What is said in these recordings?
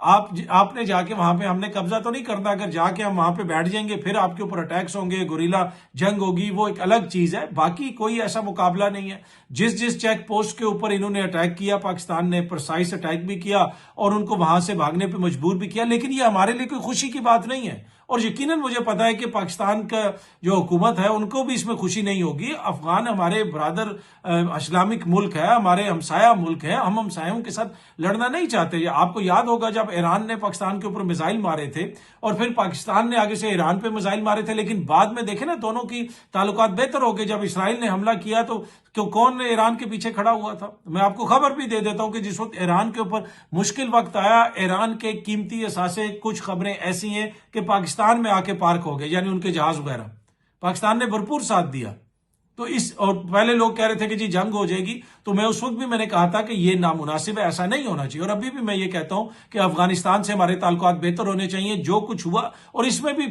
آپ نے جا کے وہاں پہ ہم نے قبضہ تو نہیں کرنا، اگر جا کے ہم وہاں پہ بیٹھ جائیں گے پھر آپ کے اوپر اٹیکس ہوں گے، گوریلا جنگ ہوگی، وہ ایک الگ چیز ہے، باقی کوئی ایسا مقابلہ نہیں ہے۔ جس چیک پوسٹ کے اوپر انہوں نے اٹیک کیا، پاکستان نے پرسائز اٹیک بھی کیا اور ان کو وہاں سے بھاگنے پہ مجبور بھی کیا، لیکن یہ ہمارے لیے کوئی خوشی کی بات نہیں ہے، اور یقیناً مجھے پتا ہے کہ پاکستان کا جو حکومت ہے ان کو بھی اس میں خوشی نہیں ہوگی۔ افغان ہمارے برادر اسلامک ملک ہے، ہمارے ہمسایہ ملک ہے، ہم ہمسایوں کے ساتھ لڑنا نہیں چاہتے۔ آپ کو یاد ہوگا جب ایران نے پاکستان کے اوپر میزائل مارے تھے اور پھر پاکستان نے آگے سے ایران پہ میزائل مارے تھے، لیکن بعد میں دیکھیں نا دونوں کی تعلقات بہتر ہو گئے۔ جب اسرائیل نے حملہ کیا تو کون ایران کے پیچھے کھڑا ہوا تھا؟ میں آپ کو خبر بھی دے دیتا ہوں کہ جس وقت ایران کے اوپر مشکل وقت آیا، ایران کے قیمتی اثاثے، کچھ خبریں ایسی ہیں کہ پاکستان میں آ کے پارک ہو گئے، یعنی ان کے جہاز وغیرہ، پاکستان نے بھرپور ساتھ دیا۔ تو اور پہلے لوگ کہہ رہے تھے کہ جی جنگ ہو جائے گی، تو میں اس وقت بھی میں نے کہا تھا کہ یہ نامناسب ہے، ایسا نہیں ہونا چاہیے، اور ابھی بھی میں یہ کہتا ہوں کہ افغانستان سے ہمارے تعلقات بہتر ہونے چاہیے۔ جو کچھ ہوا اور اس میں بھی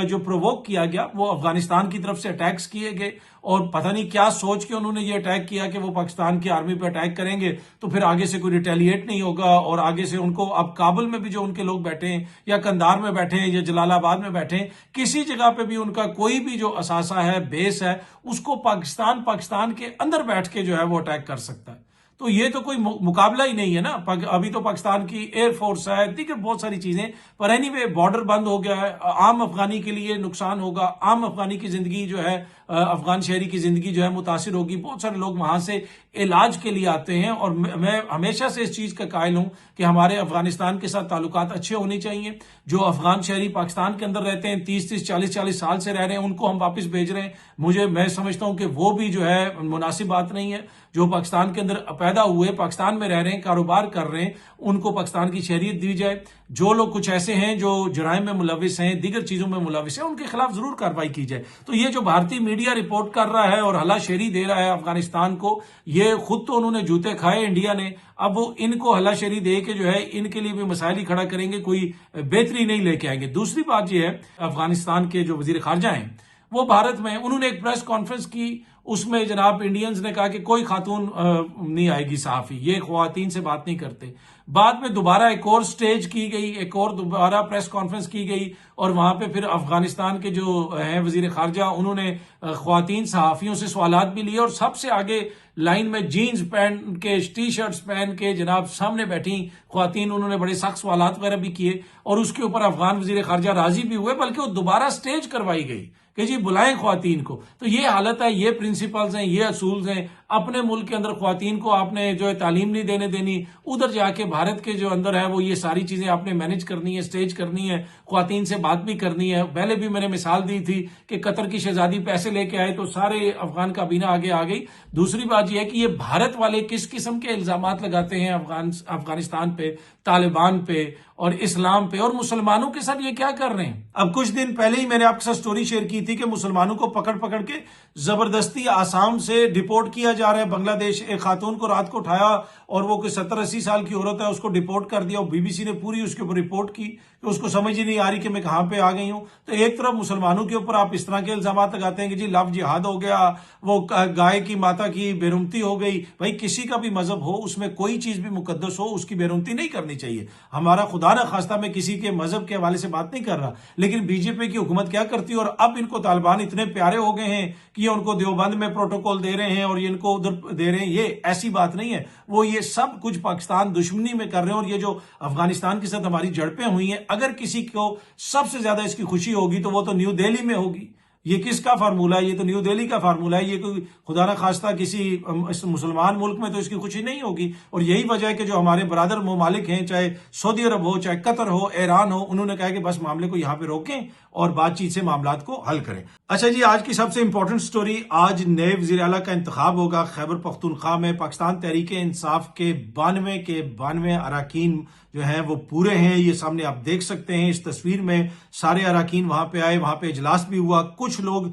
جو پرووک کیا گیا وہ افغانستان کی طرف سے اٹیکس کیے گئے، اور پتہ نہیں کیا سوچ کے انہوں نے یہ اٹیک کیا کہ وہ پاکستان کی آرمی پہ اٹیک کریں گے تو پھر آگے سے کوئی ریٹیلیٹ نہیں ہوگا، اور آگے سے ان کو اب کابل میں بھی جو ان کے لوگ بیٹھے ہیں یا قندھار میں بیٹھے ہیں یا جلال آباد میں بیٹھے ہیں، کسی جگہ پہ بھی ان کا کوئی بھی جو اثاثہ ہے، بیس ہے، اس کو پاکستان کے اندر بیٹھ کے جو ہے وہ اٹیک کر سکتا ہے۔ تو یہ تو کوئی مقابلہ ہی نہیں ہے نا۔ ابھی تو پاکستان کی ایئر فورس ہے، دیگر بہت ساری چیزیں، پر اینی وے بارڈر بند ہو گیا ہے، عام افغانی کے لیے نقصان ہوگا، عام افغانی کی زندگی جو ہے، افغان شہری کی زندگی جو ہے متاثر ہوگی۔ بہت سارے لوگ وہاں سے علاج کے لیے آتے ہیں، اور میں ہمیشہ سے اس چیز کا قائل ہوں کہ ہمارے افغانستان کے ساتھ تعلقات اچھے ہونے چاہیے۔ جو افغان شہری پاکستان کے اندر رہتے ہیں، 30 40 سال سے رہ رہے ہیں، ان کو ہم واپس بھیج رہے ہیں، میں سمجھتا ہوں کہ وہ بھی جو ہے مناسب بات نہیں ہے۔ جو پاکستان کے اندر پیدا ہوئے، پاکستان میں رہ رہے ہیں، کاروبار کر رہے ہیں، ان کو پاکستان کی شہریت دی جائے۔ جو لوگ کچھ ایسے ہیں جو جرائم میں ملوث ہیں، دیگر چیزوں میں ملوث ہیں، ان کے خلاف ضرور کارروائی کی جائے۔ تو یہ جو بھارتی میڈیا رپورٹ کر رہا ہے اور ہلا شیری دے رہا ہے افغانستان کو، یہ خود تو انہوں نے جوتے کھائے انڈیا نے، اب وہ ان کو ہلا شیری دے کے جو ہے ان کے لیے بھی مسائل ہی کھڑا کریں گے، کوئی بہتری نہیں لے کے آئیں گے۔ دوسری بات یہ ہے، افغانستان کے جو وزیر خارجہ ہیں وہ بھارت میں، انہوں نے ایک پریس کانفرنس کی، اس میں جناب انڈینز نے کہا کہ کوئی خاتون نہیں آئے گی صحافی، یہ خواتین سے بات نہیں کرتے۔ بعد میں دوبارہ ایک اور سٹیج کی گئی، ایک اور دوبارہ پریس کانفرنس کی گئی، اور وہاں پہ پھر افغانستان کے جو ہیں وزیر خارجہ، انہوں نے خواتین صحافیوں سے سوالات بھی لیے، اور سب سے آگے لائن میں جینز پہن کے، ٹی شرٹس پہن کے جناب سامنے بیٹھی خواتین، انہوں نے بڑے سخت سوالات وغیرہ بھی کیے، اور اس کے اوپر افغان وزیر خارجہ راضی بھی ہوئے، بلکہ وہ دوبارہ سٹیج کروائی گئی کہ جی بلائیں خواتین کو۔ تو یہ حالت ہے، یہ پرنسپلز ہیں، یہ اصول ہیں۔ اپنے ملک کے اندر خواتین کو آپ نے جو ہے تعلیم نہیں دینے دینی، ادھر جا کے بھارت کے جو اندر ہے وہ یہ ساری چیزیں آپ نے مینج کرنی ہے، سٹیج کرنی ہے، خواتین سے بات بھی کرنی ہے۔ پہلے بھی میں نے مثال دی تھی کہ قطر کی شہزادی پیسے لے کے آئے تو سارے افغان کابینہ آگے آ گئی۔ دوسری بات یہ ہے کہ یہ بھارت والے کس قسم کے الزامات لگاتے ہیں افغانستان پہ، طالبان پہ اور اسلام پہ، اور مسلمانوں کے ساتھ یہ کیا کر رہے ہیں۔ اب کچھ دن پہلے ہی میں نے آپ کے ساتھ سٹوری شیئر کی تھی کہ مسلمانوں کو پکڑ کے زبردستی آسام سے ڈیپورٹ کیا جا رہا ہے بنگلہ دیش۔ ایک خاتون کو رات کو اٹھایا اور وہ کوئی 70-80 سال کی عورت ہے، اس کو ڈیپورٹ کر دیا، اور BBC نے پوری اس کے اوپر رپورٹ کی کہ اس کو سمجھ ہی نہیں آ رہی کہ میں کہاں پہ آ گئی ہوں۔ تو ایک طرف مسلمانوں کے اوپر آپ اس طرح کے الزامات لگاتے ہیں کہ جی لو جہاد ہو گیا، وہ گائے کی ماتا کی بےرحمتی ہو گئی۔ بھائی کسی کا بھی مذہب ہو، اس میں کوئی چیز بھی مقدس ہو، اس کی بےرحمتی نہیں کرنی چاہیے۔ ہمارا خدا نہ خواستہ میں کسی کے مذہب کے حوالے سے بات نہیں کر رہا، لیکن BJP کی حکومت کیا کرتی ہے، اور اب ان کو طالبان اتنے پیارے ہو گئے ہیں کہ یہ ان کو دیوبند میں پروٹوکول دے رہے ہیں اور یہ ان کو ادھر دے رہے ہیں۔ یہ ایسی بات نہیں ہے، وہ یہ سب کچھ پاکستان دشمنی میں کر رہے ہیں، اور یہ جو افغانستان کے ساتھ ہماری جھڑپیں ہوئی ہیں، اگر کسی کو سب سے زیادہ اس کی خوشی ہوگی تو وہ تو نیو دہلی میں ہوگی۔ یہ کس کا فارمولہ ہے؟ یہ تو نیو دہلی کا فارمولہ ہے۔ یہ کوئی خدا نہ خواستہ کسی مسلمان ملک میں تو اس کی خوشی نہیں ہوگی، اور یہی وجہ ہے کہ جو ہمارے برادر ممالک ہیں، چاہے سعودی عرب ہو، چاہے قطر ہو، ایران ہو، انہوں نے کہا کہ بس معاملے کو یہاں پہ روکیں اور بات چیت سے معاملات کو حل کریں۔ اچھا جی، آج کی سب سے امپورٹنٹ سٹوری، آج نئے وزیر اعلیٰ کا انتخاب ہوگا خیبر پختونخوا میں۔ پاکستان تحریک انصاف کے 92 اراکین جو ہیں وہ پورے ہیں، یہ سامنے آپ دیکھ سکتے ہیں اس تصویر میں۔ سارے اراکین وہاں پہ آئے، وہاں پہ اجلاس بھی ہوا۔ کچھ لوگ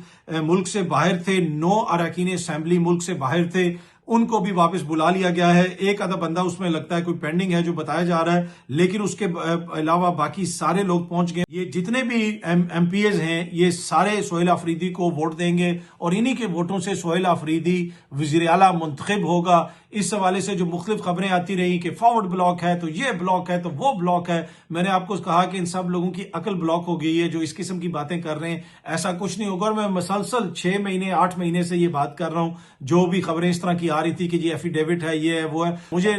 ملک سے باہر تھے، 9 اراکین اسمبلی ملک سے باہر تھے، ان کو بھی واپس بلا لیا گیا ہے۔ ایک آدھا بندہ اس میں لگتا ہے کوئی پینڈنگ ہے جو بتایا جا رہا ہے، لیکن اس کے علاوہ باقی سارے لوگ پہنچ گئے۔ یہ جتنے بھی ایم پی ایز ہیں یہ سارے سہیل آفریدی کو ووٹ دیں گے، اور انہی کے ووٹوں سے سہیل آفریدی وزیر اعلیٰ منتخب ہوگا۔ اس حوالے سے جو مختلف خبریں آتی رہی کہ فارورڈ بلاک ہے تو یہ بلاک ہے تو وہ بلاک ہے، میں نے آپ کو کہا کہ ان سب لوگوں کی عقل بلاک ہو گئی ہے جو اس قسم کی باتیں کر رہے ہیں. ایسا کچھ نہیں ہوگا، اور میں مسلسل 6 مہینے 8 مہینے سے یہ بات کر رہا ہوں. جو بھی خبریں اس طرح کی آ رہی تھی کہ یہ ایفیڈیوٹ ہے، یہ ہے وہ ہے، مجھے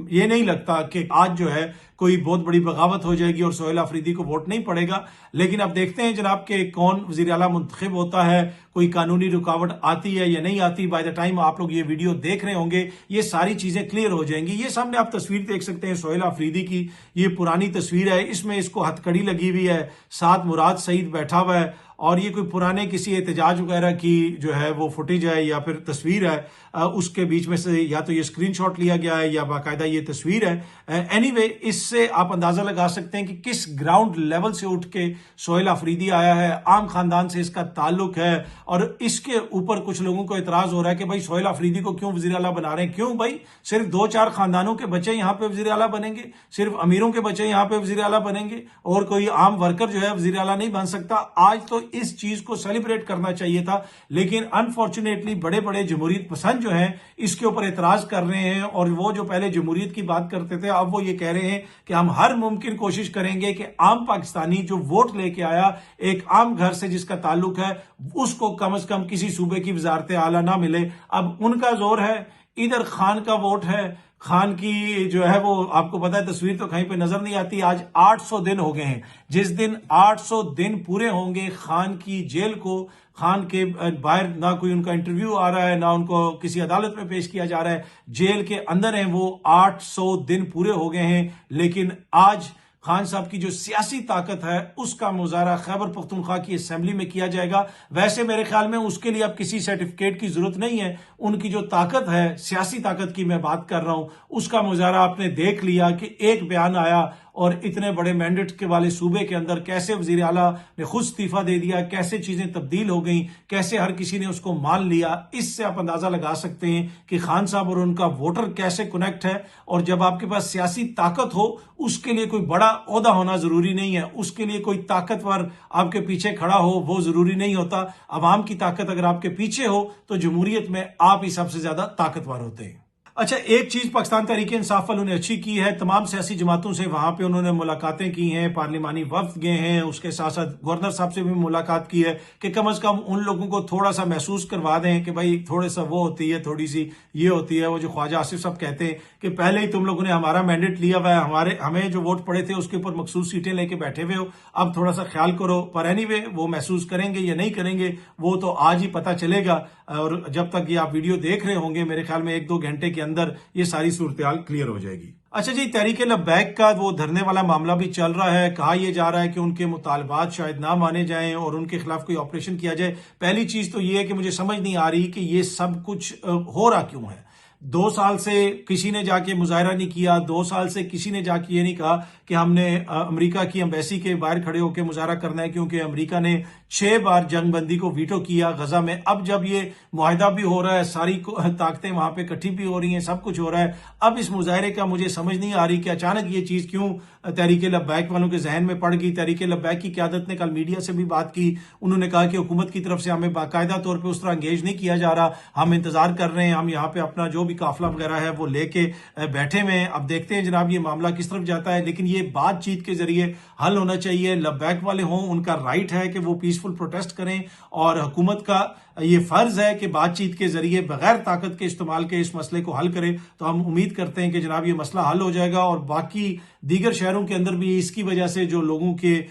یہ نہیں لگتا کہ آج جو ہے کوئی بہت بڑی بغاوت ہو جائے گی اور سہیل آفریدی کو ووٹ نہیں پڑے گا. لیکن اب دیکھتے ہیں جناب کہ کون وزیر اعلیٰ منتخب ہوتا ہے، کوئی قانونی رکاوٹ آتی ہے یا نہیں آتی. بائی دا ٹائم آپ لوگ یہ ویڈیو دیکھ رہے ہوں گے یہ ساری چیزیں کلیئر ہو جائیں گی. یہ سامنے آپ تصویر دیکھ سکتے ہیں سہیل آفریدی کی، یہ پرانی تصویر ہے، اس میں اس کو ہتھ کڑی لگی ہوئی ہے، ساتھ مراد سعید بیٹھا ہوا ہے، اور یہ کوئی پرانے کسی احتجاج وغیرہ کی جو ہے وہ فوٹیج ہے یا پھر تصویر ہے. اس کے بیچ میں سے یا تو یہ اسکرین شاٹ لیا گیا ہے یا باقاعدہ یہ تصویر ہے. اینی وے اس سے آپ اندازہ لگا سکتے ہیں کہ کس گراؤنڈ لیول سے اٹھ کے سہیل آفریدی آیا ہے، عام خاندان سے اس کا تعلق ہے. اور اس کے اوپر کچھ لوگوں کو اعتراض ہو رہا ہے کہ بھائی سہیل آفریدی کو کیوں وزیر اعلیٰ بنا رہے ہیں؟ کیوں بھائی؟ صرف 2-4 خاندانوں کے بچے یہاں پہ وزیر اعلیٰ بنیں گے؟ صرف امیروں کے بچے یہاں پہ وزیر اعلیٰ بنیں گے اور کوئی عام ورکر جو ہے وزیر اعلیٰ نہیں بن سکتا؟ آج تو اس چیز کو سیلیبریٹ کرنا چاہیے تھا، لیکن انفارچونیٹلی بڑے بڑے جمہوریت پسند جو ہیں اس کے اوپر اعتراض کر رہے ہیں. اور وہ جو پہلے جمہوریت کی بات کرتے تھے اب وہ یہ کہہ رہے ہیں کہ ہم ہر ممکن کوشش کریں گے کہ عام پاکستانی جو ووٹ لے کے آیا ایک عام گھر سے جس کا تعلق ہے اس کو کم از کم کسی صوبے کی وزارت اعلیٰ نہ ملے. اب ان کا زور ہے، ادھر خان کا ووٹ ہے، خان کی جو ہے وہ آپ کو پتا ہے تصویر تو کہیں پہ نظر نہیں آتی. آج 800 دن ہو گئے ہیں، جس دن 800 دن پورے ہوں گے خان کی جیل کو، خان کے باہر نہ کوئی ان کا انٹرویو آ رہا ہے نہ ان کو کسی عدالت میں پیش کیا جا رہا ہے، جیل کے اندر ہیں وہ. 800 دن پورے ہو گئے ہیں، لیکن آج خان صاحب کی جو سیاسی طاقت ہے اس کا مظاہرہ خیبر پختونخوا کی اسمبلی میں کیا جائے گا. ویسے میرے خیال میں اس کے لیے اب کسی سرٹیفکیٹ کی ضرورت نہیں ہے. ان کی جو طاقت ہے، سیاسی طاقت کی میں بات کر رہا ہوں، اس کا مظاہرہ آپ نے دیکھ لیا کہ ایک بیان آیا اور اتنے بڑے مینڈیٹ کے والے صوبے کے اندر کیسے وزیر اعلیٰ نے خود استعفیٰ دے دیا، کیسے چیزیں تبدیل ہو گئیں، کیسے ہر کسی نے اس کو مان لیا. اس سے آپ اندازہ لگا سکتے ہیں کہ خان صاحب اور ان کا ووٹر کیسے کنیکٹ ہے. اور جب آپ کے پاس سیاسی طاقت ہو اس کے لیے کوئی بڑا عہدہ ہونا ضروری نہیں ہے، اس کے لیے کوئی طاقتور آپ کے پیچھے کھڑا ہو وہ ضروری نہیں ہوتا. عوام کی طاقت اگر آپ کے پیچھے ہو تو جمہوریت میں آپ ہی سب سے زیادہ طاقتور ہوتے ہیں. اچھا، ایک چیز پاکستان تحریک انصاف والوں نے اچھی کی ہے، تمام سیاسی جماعتوں سے وہاں پہ انہوں نے ملاقاتیں کی ہیں، پارلیمانی وفد گئے ہیں، اس کے ساتھ ساتھ گورنر صاحب سے بھی ملاقات کی ہے کہ کم از کم ان لوگوں کو تھوڑا سا محسوس کروا دیں کہ بھائی تھوڑے سا وہ ہوتی ہے، تھوڑی سی یہ ہوتی ہے. وہ جو خواجہ آصف صاحب کہتے ہیں کہ پہلے ہی تم لوگوں نے ہمارا مینڈیٹ لیا ہوا ہے، ہمیں جو ووٹ پڑے تھے اس کے اوپر مخصوص سیٹیں لے کے بیٹھے ہوئے ہو، اب تھوڑا سا خیال کرو. پر اینی وے وہ محسوس کریں گے یا نہیں کریں گے وہ تو آج ہی پتہ چلے گا. اور جب تک یہ آپ ویڈیو دیکھ رہے ہوں گے میرے خیال میں 1-2 گھنٹے کے اندر یہ ساری صورتحال کلیئر ہو جائے گی. اچھا جی، تحریک لبیک کا وہ دھرنے والا معاملہ بھی چل رہا ہے. کہا یہ جا رہا ہے کہ ان کے مطالبات شاید نہ مانے جائیں اور ان کے خلاف کوئی آپریشن کیا جائے. پہلی چیز تو یہ ہے کہ مجھے سمجھ نہیں آ رہی کہ یہ سب کچھ ہو رہا کیوں ہے. 2 سال سے کسی نے جا کے مظاہرہ نہیں کیا، 2 سال سے کسی نے جا کے یہ نہیں کہا کہ ہم نے امریکہ کی ایمبیسی کے باہر کھڑے ہو کے مظاہرہ کرنا ہے، کیونکہ امریکہ نے 6 بار جنگ بندی کو ویٹو کیا غزہ میں. اب جب یہ معاہدہ بھی ہو رہا ہے، ساری طاقتیں وہاں پہ اکٹھی بھی ہو رہی ہیں، سب کچھ ہو رہا ہے، اب اس مظاہرے کا مجھے سمجھ نہیں آ رہی کہ اچانک یہ چیز کیوں تحریک لبیک والوں کے ذہن میں پڑ گئی. تحریک لبیک کی قیادت نے کل میڈیا سے بھی بات کی، انہوں نے کہا کہ حکومت کی طرف سے ہمیں باقاعدہ طور پہ اس طرح انگیج نہیں کیا جا رہا، ہم انتظار کر رہے ہیں، ہم یہاں پہ اپنا جو بھی قافلہ وغیرہ ہے وہ لے کے بیٹھے ہوئے ہیں. اب دیکھتے ہیں جناب یہ معاملہ کس طرف جاتا ہے، لیکن یہ بات چیت کے ذریعے حل ہونا چاہیے. لبیک والے ہوں، ان کا رائٹ ہے کہ وہ پیسفل پروٹیسٹ کریں، اور حکومت کا یہ فرض ہے کہ بات چیت کے ذریعے بغیر طاقت کے استعمال کے اس مسئلے کو حل کرے. تو ہم امید کرتے ہیں کہ جناب یہ مسئلہ حل ہو جائے گا. اور باقی دیگر شہروں کے اندر بھی اس کی وجہ سے جو لوگوں کے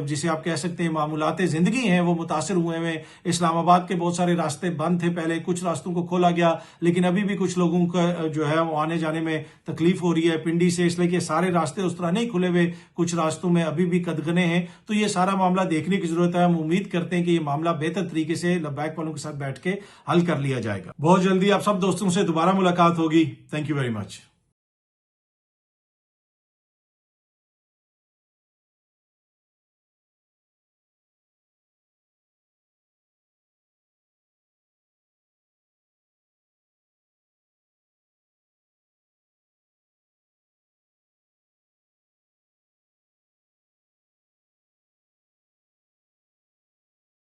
جسے آپ کہہ سکتے ہیں معمولات زندگی ہیں وہ متاثر ہوئے ہیں. اسلام آباد کے بہت سارے راستے بند تھے، پہلے کچھ راستوں کو کھولا گیا، لیکن ابھی بھی کچھ لوگوں کا جو ہے وہ آنے جانے میں تکلیف ہو رہی ہے پنڈی سے، اس لیے کہ سارے راستے اس طرح نہیں کھلے ہوئے، کچھ راستوں میں ابھی بھی قدغنے ہیں. تو یہ سارا معاملہ دیکھنے کی ضرورت ہے. ہم امید کرتے ہیں کہ یہ معاملہ بہتر طریقے سے لبیک والوں کے ساتھ بیٹھ کے حل کر لیا جائے گا. بہت جلدی آپ سب دوستوں سے دوبارہ ملاقات ہوگی. Thank you very much.